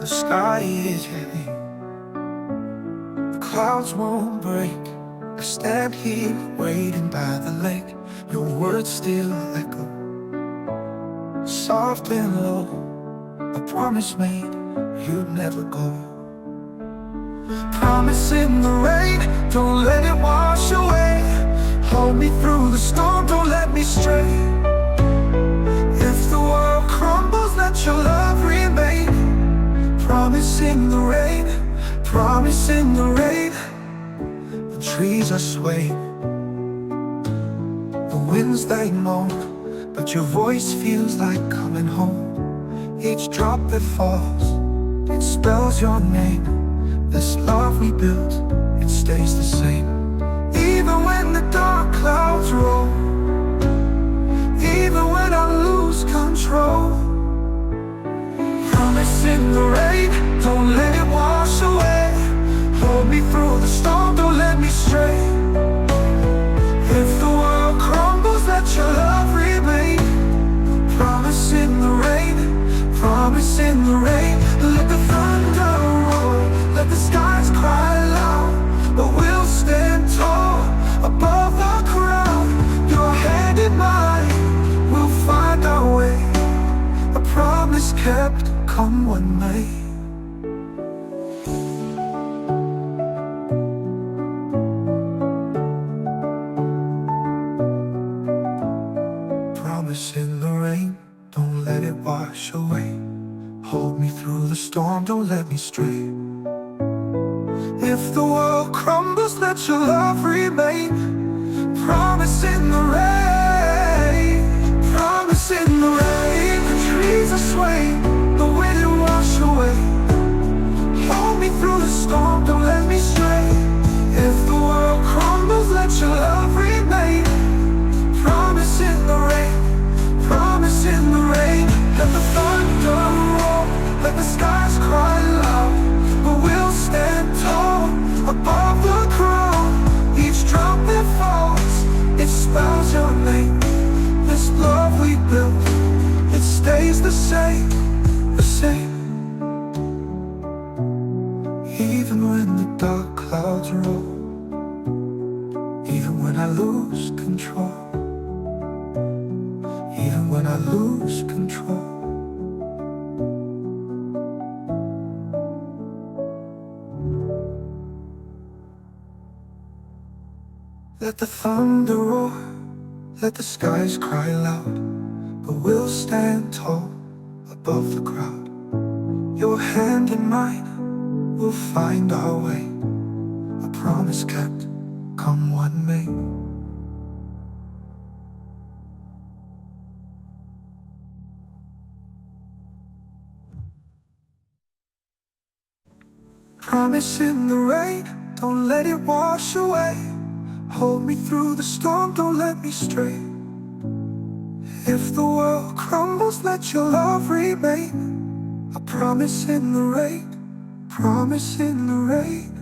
The sky is heavy, the clouds won't break. I stand here waiting by the lake. Your words still echo, soft and low. A promise made, you'd never go. Promise in the rain, don't let it wash away. Hold me through the storm, don't let me stray. If the world crumbles, let your love remain. Promise in the rain, promise in the rain. The trees are swaying, the winds they moan, but your voice feels like coming home. Each drop that falls, it spells your name. This love we built, it stays the same. Even when the dark clouds roll, even when I lose control. Promise in the rain, don't let it wash away. Hold me through the storm, don't let me stray. If the world crumbles, let your love remain. Promise in the rain, promise in the rain. Let the thunder roar, let the skies cry loud, but we'll stand tall above the crowd. Your hand in mine, we'll find our way. A promise kept, come what may. Promise in the rain, don't let it wash away. Hold me through the storm, don't let me stray. If the world crumbles, let your love remain. Promise in the rain, promise in the rain. The trees are swaying, the wind will wash away. Hold me through the storm, don't let me stray. If the world crumbles, let your love remain. Promise in the rain, promise in the rain. Let the thunder roll, let the skies cry loud, but we'll stand tall above the crowd. Each drop that falls, it spells your name. This love we built, it stays the same, the same. Even when the dark clouds roll, even when I lose control, even when I lose control. Let the thunder roar, let the skies cry loud, but we'll stand tall above the crowd. Your hand in mine, we'll find our way. A promise kept, come what may. Promise in the rain, don't let it wash away. Hold me through the storm, don't let me stray. If the world crumbles, let your love remain. A promise in the rain, promise in the rain.